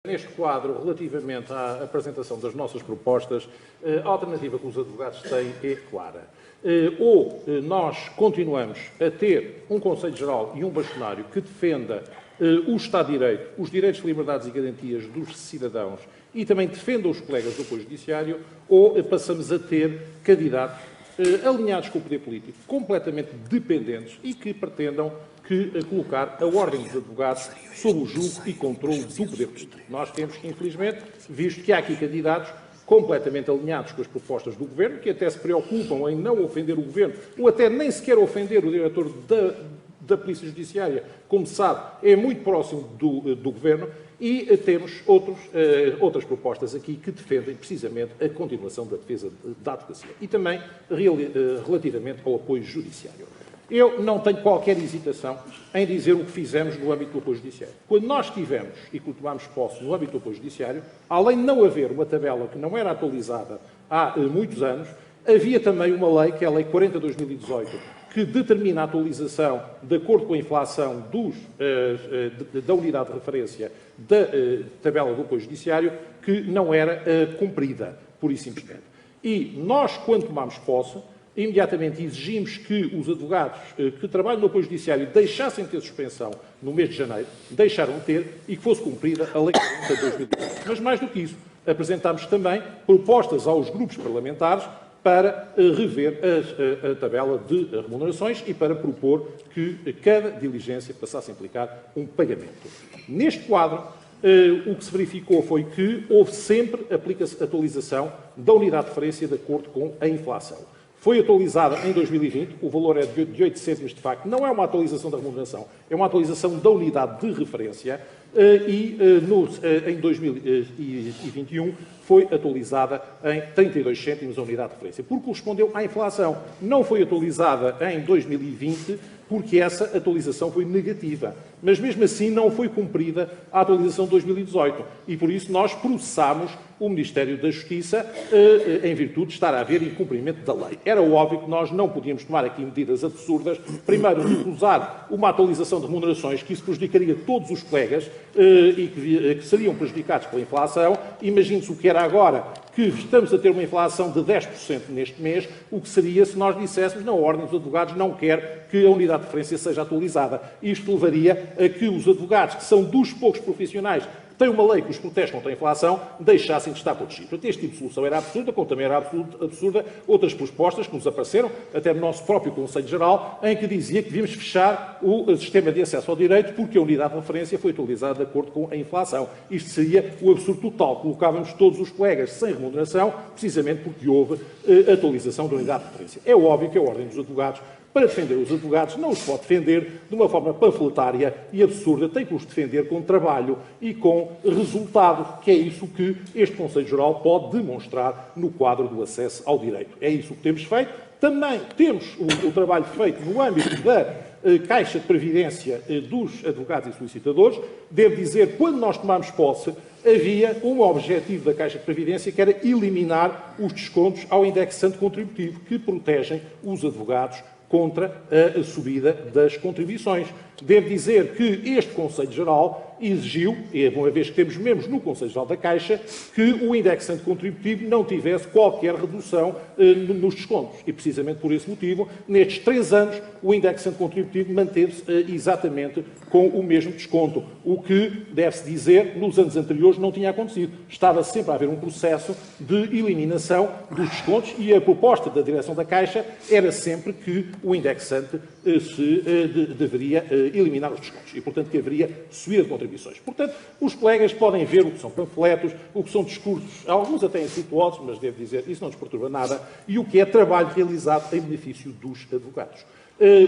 Neste quadro, relativamente à apresentação das nossas propostas, a alternativa que os advogados têm é clara. Ou nós continuamos a ter um Conselho Geral e um bastonário que defenda o Estado de Direito, os direitos, liberdades e garantias dos cidadãos e também defenda os colegas do apoio judiciário, ou passamos a ter candidatos alinhados com o poder político, completamente dependentes e que pretendam colocar a Ordem dos Advogados sob o julgo e controle do poder político. Nós temos, infelizmente, visto que há aqui candidatos completamente alinhados com as propostas do Governo, que até se preocupam em não ofender o Governo, ou até nem sequer ofender o diretor da Polícia Judiciária, como se sabe, é muito próximo do Governo, e temos outras propostas aqui que defendem precisamente a continuação da defesa da advocacia e também relativamente ao apoio judiciário. Eu não tenho qualquer hesitação em dizer o que fizemos no âmbito do apoio judiciário. Quando nós tivemos e quando tomámos posse no âmbito do apoio judiciário, além de não haver uma tabela que não era atualizada há muitos anos, havia também uma lei, que é a Lei 40/2018, que determina a atualização de acordo com a inflação da unidade de referência da tabela do apoio judiciário, que não era cumprida, pura e simplesmente. E nós, quando tomámos posse, imediatamente exigimos que os advogados que trabalham no apoio judiciário deixassem de ter suspensão no mês de janeiro, deixaram de ter, e que fosse cumprida a Lei 40/2018. Mas mais do que isso, apresentámos também propostas aos grupos parlamentares para rever a tabela de remunerações e para propor que cada diligência passasse a implicar um pagamento. Neste quadro, o que se verificou foi que houve sempre atualização da unidade de referência de acordo com a inflação. Foi atualizada em 2020, o valor é de 8 cêntimos de facto, não é uma atualização da remuneração, é uma atualização da unidade de referência, e em 2021 foi atualizada em 32 cêntimos a unidade de referência, porque correspondeu à inflação. Não foi atualizada em 2020, porque essa atualização foi negativa. Mas, mesmo assim, não foi cumprida a atualização de 2018. E, por isso, nós processámos o Ministério da Justiça em virtude de estar a haver incumprimento da lei. Era óbvio que nós não podíamos tomar aqui medidas absurdas. Primeiro, recusar uma atualização de remunerações, que isso prejudicaria todos os colegas e que seriam prejudicados pela inflação. Imagine-se o que era agora, que estamos a ter uma inflação de 10% neste mês, o que seria se nós disséssemos não, a Ordem dos Advogados não quer que a unidade de referência seja atualizada. Isto levaria a que os advogados, que são dos poucos profissionais que têm uma lei que os protege contra a inflação, deixassem de estar protegidos. Portanto, este tipo de solução era absurda, como também era absurda outras propostas que nos apareceram, até no nosso próprio Conselho Geral, em que dizia que devíamos fechar o sistema de acesso ao direito porque a unidade de referência foi atualizada de acordo com a inflação. Isto seria o absurdo total. Colocávamos todos os colegas sem remuneração, precisamente porque houve atualização da unidade de referência. É óbvio que a Ordem dos Advogados, para defender os advogados, não os pode defender de uma forma panfletária e absurda, tem que os defender com trabalho e com resultado, que é isso que este Conselho Geral pode demonstrar no quadro do acesso ao direito. É isso que temos feito. Também temos o trabalho feito no âmbito da Caixa de Previdência dos advogados e solicitadores. Devo dizer, quando nós tomámos posse, havia um objetivo da Caixa de Previdência, que era eliminar os descontos ao indexante contributivo, que protegem os advogados contra a subida das contribuições. Devo dizer que este Conselho Geral exigiu, e uma vez que temos membros no Conselho Geral da Caixa, que o indexante contributivo não tivesse qualquer redução nos descontos. E, precisamente por esse motivo, nestes 3 anos, o indexante contributivo manteve-se exatamente com o mesmo desconto, o que, deve-se dizer, nos anos anteriores não tinha acontecido. Estava sempre a haver um processo de eliminação dos descontos e a proposta da direção da Caixa era sempre que o indexante deveria eliminar os descontos e, portanto, que haveria subida de contribuições. Portanto, os colegas podem ver o que são panfletos, o que são discursos, alguns até insultuosos, mas devo dizer, isso não nos perturba nada, e o que é trabalho realizado em benefício dos advogados.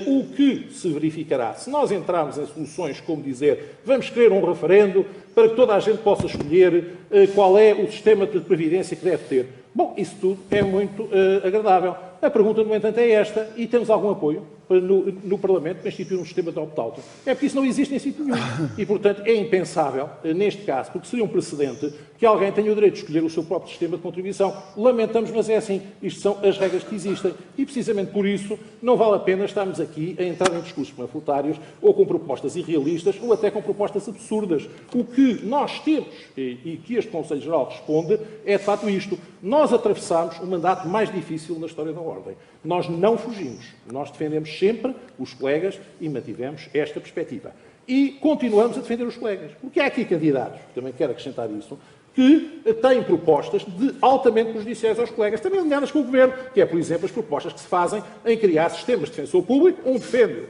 O que se verificará, se nós entrarmos em soluções como dizer vamos querer um referendo para que toda a gente possa escolher qual é o sistema de previdência que deve ter. Bom, isso tudo é muito agradável. A pergunta, no entanto, é esta, e temos algum apoio? no Parlamento para instituir um sistema de opt-out. É porque isso não existe em sítio nenhum. E, portanto, é impensável, neste caso, porque seria um precedente que alguém tenha o direito de escolher o seu próprio sistema de contribuição. Lamentamos, mas é assim. Isto são as regras que existem. E, precisamente por isso, não vale a pena estarmos aqui a entrar em discursos panfletários ou com propostas irrealistas ou até com propostas absurdas. O que nós temos e que este Conselho Geral responde é, de facto, isto. Nós atravessámos o mandato mais difícil na história da Ordem. Nós não fugimos. Nós defendemos sempre os colegas e mantivemos esta perspectiva. E continuamos a defender os colegas. Porque há aqui candidatos, também quero acrescentar isso, que têm propostas altamente prejudiciais aos colegas, também alinhadas com o Governo, que é, por exemplo, as propostas que se fazem em criar sistemas de defensor público, um defende-o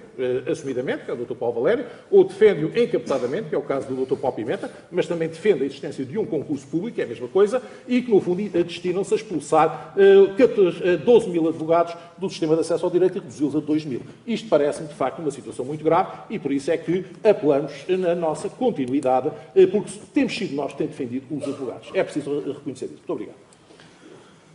assumidamente, que é o Dr. Paulo Valério, ou defende-o encapotadamente, que é o caso do Dr. Paulo Pimenta, mas também defende a existência de um concurso público, que é a mesma coisa, e que, no fundo, destinam-se a expulsar 12 mil advogados do sistema de acesso ao direito e reduzi-los a 2 mil. Isto parece-me, de facto, uma situação muito grave e, por isso, é que apelamos na nossa continuidade, porque temos sido nós que temos defendido os advogados. É preciso reconhecer isso. Muito obrigado.